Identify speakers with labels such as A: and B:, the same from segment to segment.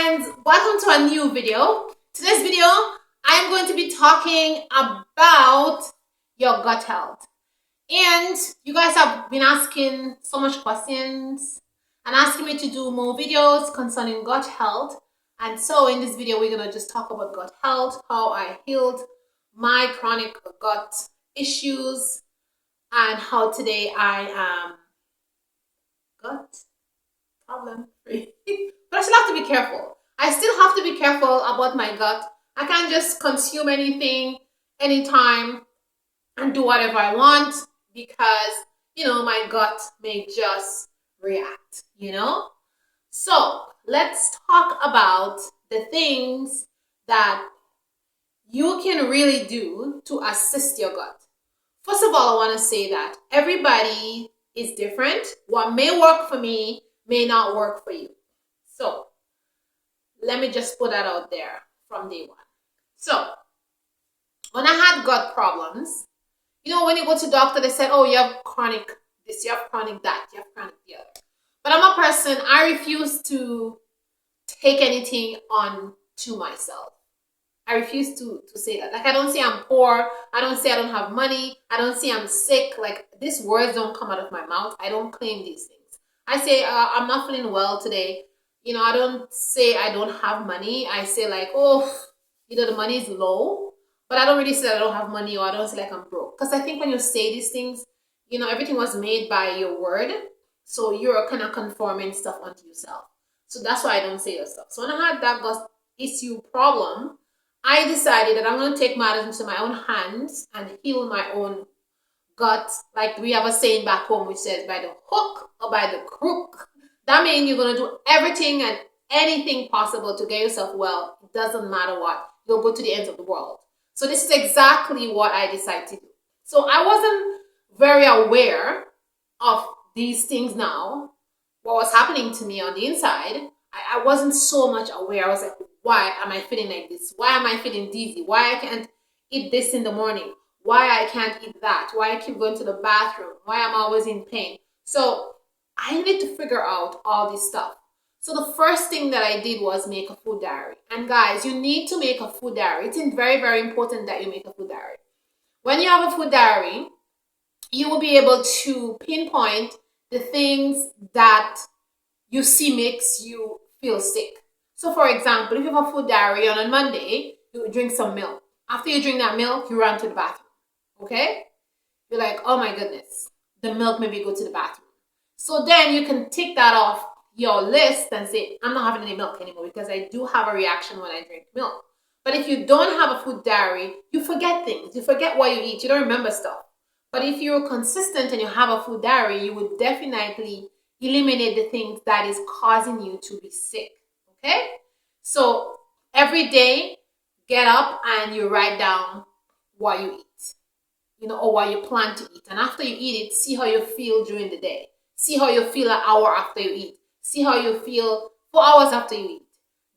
A: friends, welcome to a new video. Today's video, I'm going to be talking about your gut health. And you guys have been asking so much questions and asking me to do more videos concerning gut health. And so in this video, we're going to just talk about gut health, how I healed my chronic gut issues, and how today I am gut problem free. But I still have to be careful. I still have to be careful about my gut. I can't just consume anything, anytime, and do whatever I want because, my gut may just react. So let's talk about the things that you can really do to assist your gut. First of all, I want to say that everybody is different. What may work for me may not work for you. So let me just put that out there from day one. So when I had gut problems, when you go to doctor, they said, oh, you have chronic this, you have chronic that, you have chronic the other. But I'm a person, I refuse to take anything on to myself. I refuse to say that. Like, I don't say I'm poor. I don't say I don't have money. I don't say I'm sick. Like, these words don't come out of my mouth. I don't claim these things. I say I'm not feeling well today. I don't say I don't have money. I say like, oh, the money is low. But I don't really say I don't have money, or I don't say like I'm broke. Because I think when you say these things, everything was made by your word. So you're kind of conforming stuff onto yourself. So that's why I don't say that stuff. So when I had that gut issue problem, I decided that I'm going to take matters into my own hands and heal my own gut. Like we have a saying back home which says, by the hook or by the crook. That means you're going to do everything and anything possible to get yourself well. It doesn't matter what. You'll go to the ends of the world. So this is exactly what I decided to do. So I wasn't very aware of these things now. What was happening to me on the inside, I wasn't so much aware. I was like, why am I feeling like this? Why am I feeling dizzy? Why I can't eat this in the morning? Why I can't eat that? Why I keep going to the bathroom? Why I'm always in pain? So I needed to figure out all this stuff. So the first thing that I did was make a food diary. And guys, you need to make a food diary. It's very, very important that you make a food diary. When you have a food diary, you will be able to pinpoint the things that you see makes you feel sick. So for example, if you have a food diary on Monday, you drink some milk. After you drink that milk, you run to the bathroom. Okay? You're like, oh my goodness, the milk made me go to the bathroom. So then you can tick that off your list and say, I'm not having any milk anymore because I do have a reaction when I drink milk. But if you don't have a food diary, you forget things. You forget what you eat. You don't remember stuff. But if you're consistent and you have a food diary, you would definitely eliminate the things that is causing you to be sick. Okay? So every day, get up and you write down what you eat, or what you plan to eat. And after you eat it, see how you feel during the day. See how you feel an hour after you eat. See how you feel 4 hours after you eat.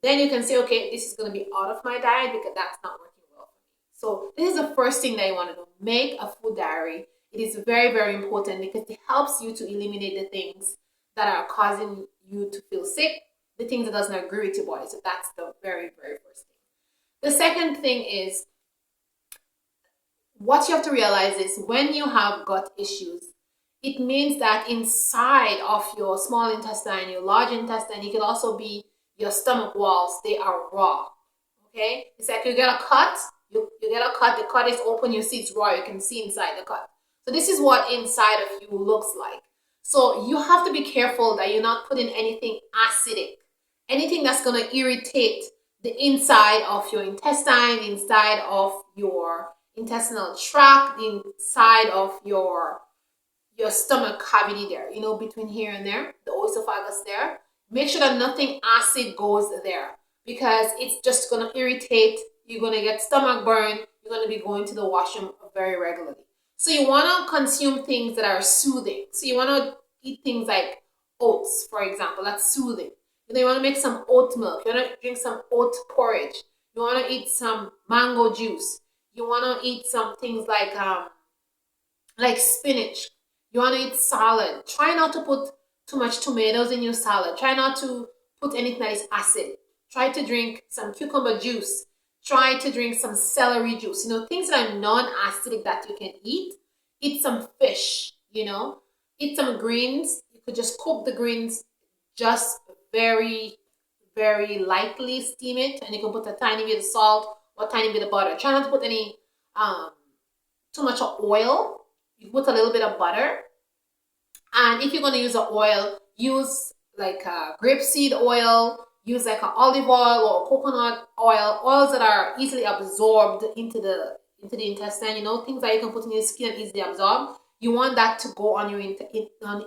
A: Then you can say, okay, this is going to be out of my diet because that's not working well for me. So this is the first thing that you want to do. Make a food diary. It is very, very important because it helps you to eliminate the things that are causing you to feel sick, the things that doesn't agree with your body. So that's the very, very first thing. The second thing is, what you have to realize is when you have gut issues, it means that inside of your small intestine, your large intestine, it can also be your stomach walls, they are raw. Okay? It's like you get a cut, you get a cut, the cut is open, you see it's raw, you can see inside the cut. So this is what inside of you looks like. So you have to be careful that you're not putting anything acidic, anything that's going to irritate the inside of your intestine, the inside of your intestinal tract, the inside of your stomach cavity there, between here and there, the esophagus there. Make sure that nothing acid goes there because it's just going to irritate. You're going to get stomach burn. You're going to be going to the washroom very regularly. So you want to consume things that are soothing. So you want to eat things like oats, for example. That's soothing. You want to make some oat milk. You want to drink some oat porridge. You want to eat some mango juice. You want to eat some things like spinach. You want to eat salad. Try not to put too much tomatoes in your salad. Try not to put anything that is acid. Try to drink some cucumber juice. Try to drink some celery juice. Things that are non-acidic that you can eat. Eat some fish, Eat some greens. You could just cook the greens just very, very lightly, steam it, and you can put a tiny bit of salt or a tiny bit of butter. Try not to put any too much of oil. You put a little bit of butter. And if you're going to use an oil, use like a grapeseed oil, use like an olive oil or coconut oil, oils that are easily absorbed into the intestine, things that you can put in your skin and easily absorb. You want that to go on your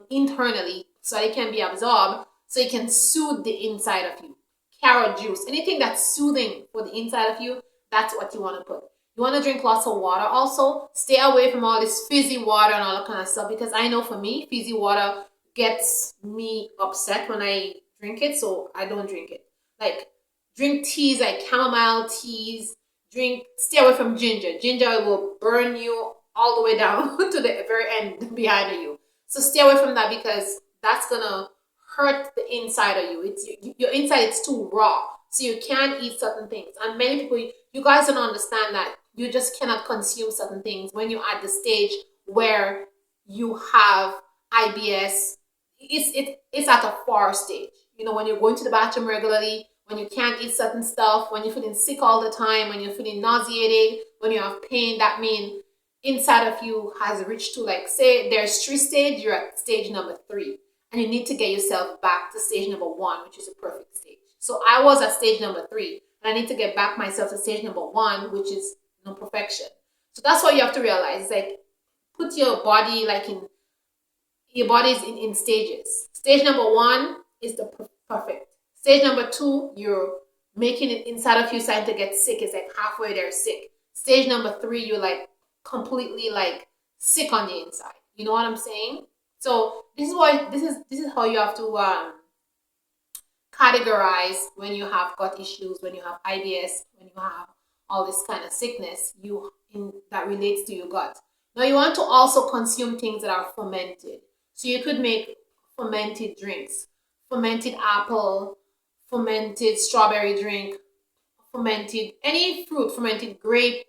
A: internally so that it can be absorbed, so it can soothe the inside of you. Carrot juice, anything that's soothing for the inside of you, that's what you want to put. You want to drink lots of water also. Stay away from all this fizzy water and all that kind of stuff, because I know for me, fizzy water gets me upset when I drink it, so I don't drink it. Like, drink teas like chamomile teas. Stay away from ginger. Ginger will burn you all the way down to the very end behind of you. So stay away from that, because that's gonna hurt the inside of you. Your inside is too raw, so you can't eat certain things. And many people, you guys don't understand that you just cannot consume certain things when you're at the stage where you have IBS. It's at a far stage. When you're going to the bathroom regularly, when you can't eat certain stuff, when you're feeling sick all the time, when you're feeling nauseated, when you have pain, that means inside of you has reached to, like, say there's 3 stages, you're at stage number 3. And you need to get yourself back to stage number 1, which is a perfect stage. So I was at stage number 3, and I need to get back myself to stage number 1, which is perfection. So that's what you have to realize. It's like, put your body in stages. Stage number 1 is the perfect. Stage number 2, you're making it inside of you starting to get sick. It's like halfway there sick. Stage number 3, you're like completely like sick on the inside. You know what I'm saying? So this is how you have to categorize when you have gut issues, when you have IBS, when you have all this kind of sickness that relates to your gut. Now you want to also consume things that are fermented. So you could make fermented drinks, fermented apple, fermented strawberry drink, fermented any fruit, fermented grape.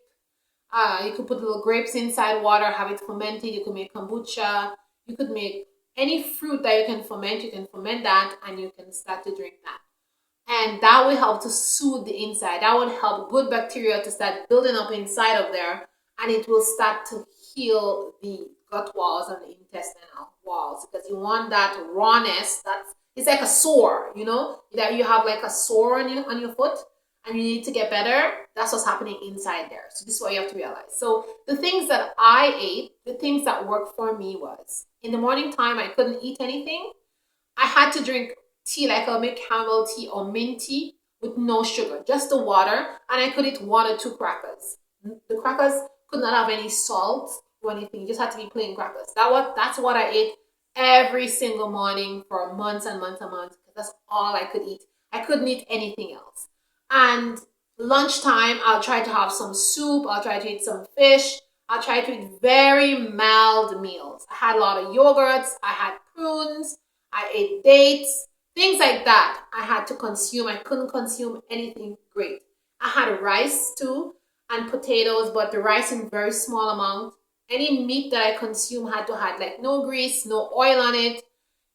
A: You could put little grapes inside water, have it fermented. You could make kombucha. You could make any fruit that you can ferment. You can ferment that, and you can start to drink that. And that will help to soothe the inside. That would help good bacteria to start building up inside of there, and it will start to heal the gut walls and the intestinal walls, because you want that rawness. It's like a sore, that you have like a sore on your foot, and you need to get better. That's what's happening inside there. So this is what you have to realize. So the things that I ate, the things that worked for me was, in the morning time, I couldn't eat anything. I had to drink tea, like I'll make chamomile tea or mint tea with no sugar, just the water, and I could eat 1 or 2 crackers. The crackers could not have any salt or anything. You just had to be plain crackers. That's what I ate every single morning for months and months and months, because that's all I could eat. I couldn't eat anything else. And lunchtime, I'll try to have some soup. I'll try to eat some fish. I'll try to eat very mild meals. I had a lot of yogurts. I had prunes. I ate dates. Things like that I had to consume. I couldn't consume anything great. I had rice too and potatoes, but the rice in very small amount. Any meat that I consume had to have like no grease, no oil on it.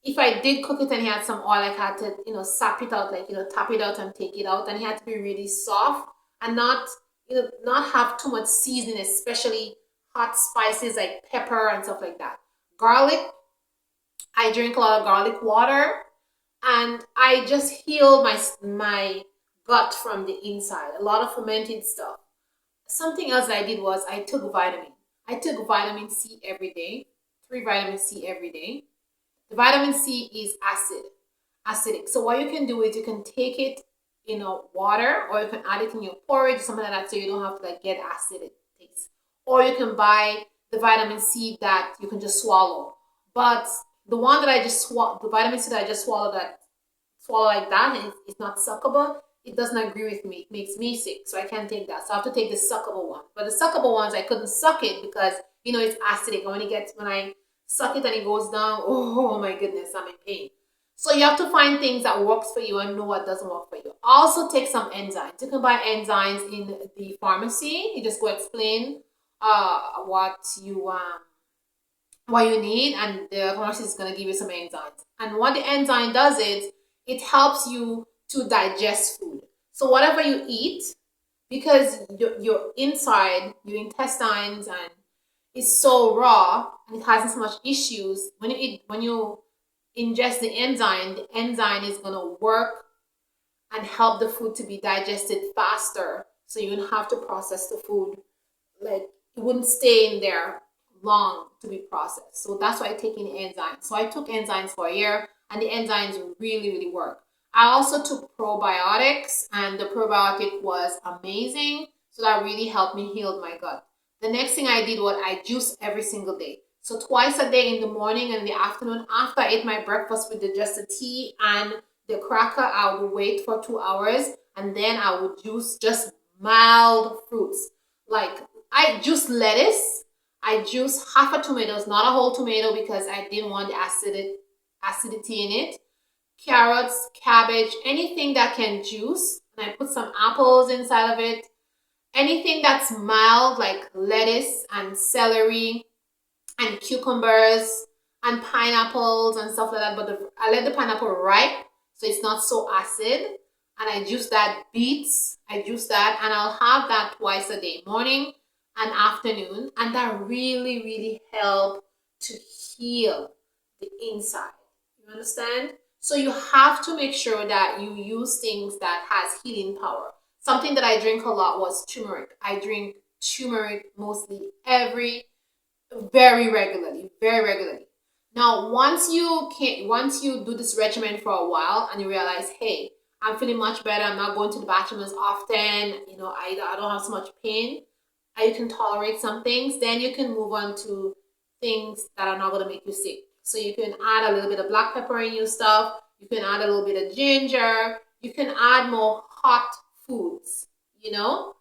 A: If I did cook it and he had some oil, I had to, sap it out, like, tap it out and take it out. And it had to be really soft and not have too much seasoning, especially hot spices like pepper and stuff like that. Garlic, I drink a lot of garlic water. And I just healed my gut from the inside. A lot of fermented stuff. Something else I did was I took vitamin. I took vitamin C every day. 3 vitamin C every day. The vitamin C is acidic. So what you can do is you can take it in water, or you can add it in your porridge, something like that, so you don't have to get acidic taste. Or you can buy the vitamin C that you can just swallow. But the one that I just swallowed, the vitamin C that I just swallow like that, and it's not suckable, it doesn't agree with me. It makes me sick, so I can't take that. So I have to take the suckable one. But the suckable ones, I couldn't suck it because, it's acidic. When I suck it and it goes down, oh my goodness, I'm in pain. So you have to find things that works for you and know what doesn't work for you. also take some enzymes. You can buy enzymes in the pharmacy. You just go explain what you need, and the pharmacist is going to give you some enzymes. And what the enzyme does is it helps you to digest food. So whatever you eat, because your inside, your intestines, and is so raw and it hasn't so much issues. When you ingest the enzyme is gonna work and help the food to be digested faster. So you don't have to process the food, like it wouldn't stay in there long to be processed. So that's why I take in enzymes. So I took enzymes for a year, and the enzymes really, really work. I also took probiotics, and the probiotic was amazing. So that really helped me heal my gut. The next thing I did was I juiced every single day. So twice a day, in the morning and in the afternoon, after I ate my breakfast with just the tea and the cracker, I would wait for 2 hours, and then I would juice just mild fruits. Like I juice lettuce. I juice half a tomatoes, not a whole tomato, because I didn't want the acidity in it. Carrots, cabbage, anything that can juice. And I put some apples inside of it. Anything that's mild, like lettuce and celery and cucumbers and pineapples and stuff like that. But I let the pineapple ripe so it's not so acid. And I juice that. Beets, I juice that, and I'll have that twice a day, morning and afternoon. And that really, really help to heal the inside. You understand? So you have to make sure that you use things that has healing power. Something that I drink a lot was turmeric. I drink turmeric mostly very regularly, very regularly. Now, once you do this regimen for a while and you realize, hey, I'm feeling much better, I'm not going to the bathroom as often, you know, I don't have so much pain, and you can tolerate some things, then you can move on to things that are not going to make you sick. So you can add a little bit of black pepper in your stuff, you can add a little bit of ginger, you can add more hot foods, you know.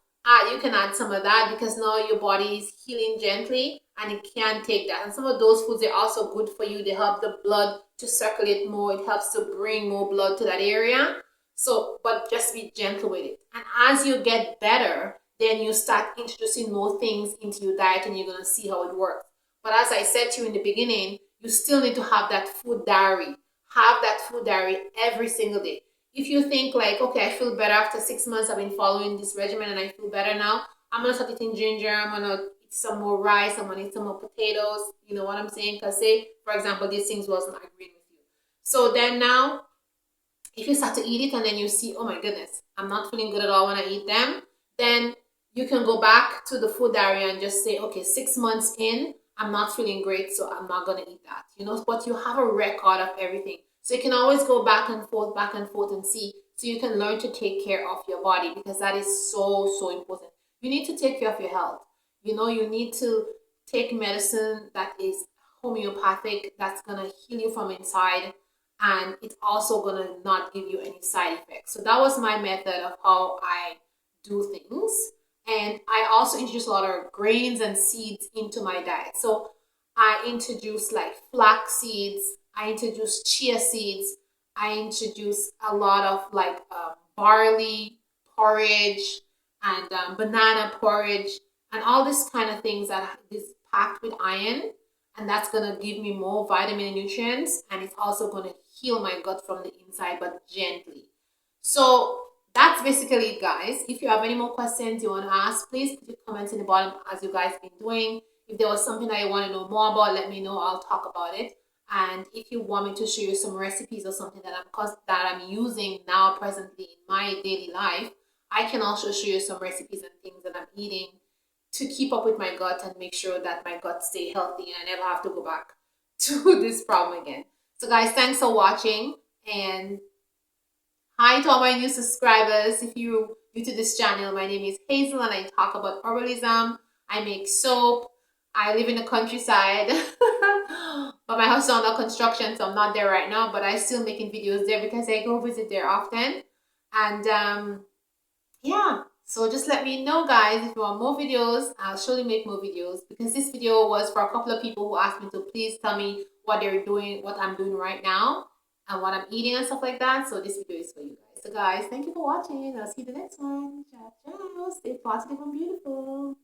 A: You can add some of that, because now your body is healing gently and it can take that. And some of those foods are also good for you. They help the blood to circulate more. It helps to bring more blood to that area. So, but just be gentle with it. And as you get better, then you start introducing more things into your diet, and you're going to see how it works. But as I said to you in the beginning, you still need to have that food diary. Have that food diary every single day. If you think like, okay, I feel better after 6 months, I've been following this regimen and I feel better now, I'm going to start eating ginger, I'm going to eat some more rice, I'm going to eat some more potatoes, you know what I'm saying? Because say, for example, these things wasn't agreeing with you. So then now, if you start to eat it and then you see, oh my goodness, I'm not feeling good at all when I eat them, then you can go back to the food diary and just say, okay, 6 months in, I'm not feeling great, so I'm not going to eat that, you know, but you have a record of everything. So you can always go back and forth and see. So you can learn to take care of your body, because that is so, so important. You need to take care of your health. You know, you need to take medicine that is homeopathic, that's going to heal you from inside. And it's also going to not give you any side effects. So that was my method of how I do things. And I also introduce a lot of grains and seeds into my diet. So I introduce like flax seeds, I introduced chia seeds, I introduced a lot of like barley porridge and banana porridge and all this kind of things that is packed with iron, and that's going to give me more vitamin and nutrients, and it's also going to heal my gut from the inside, but gently. So that's basically it, guys. If you have any more questions you want to ask, please put your comments in the bottom, as you guys been doing. If there was something that you want to know more about, let me know. I'll talk about it. And if you want me to show you some recipes or something that I'm using now presently in my daily life, I can also show you some recipes and things that I'm eating to keep up with my gut and make sure that my gut stay healthy and I never have to go back to this problem again. So guys, thanks for watching, and hi to all my new subscribers. If you're new to this channel, my name is Hazel and I talk about herbalism. I make soap. I live in the countryside, but my house is under construction, so I'm not there right now, but I still making videos there because I go visit there often. And yeah, so just let me know, guys, if you want more videos. I'll surely make more videos, because this video was for a couple of people who asked me to please tell me what they're doing, what I'm doing right now, and what I'm eating and stuff like that. So this video is for you guys. So guys, thank you for watching. I'll see you the next one. Ciao, ciao. Stay positive and beautiful.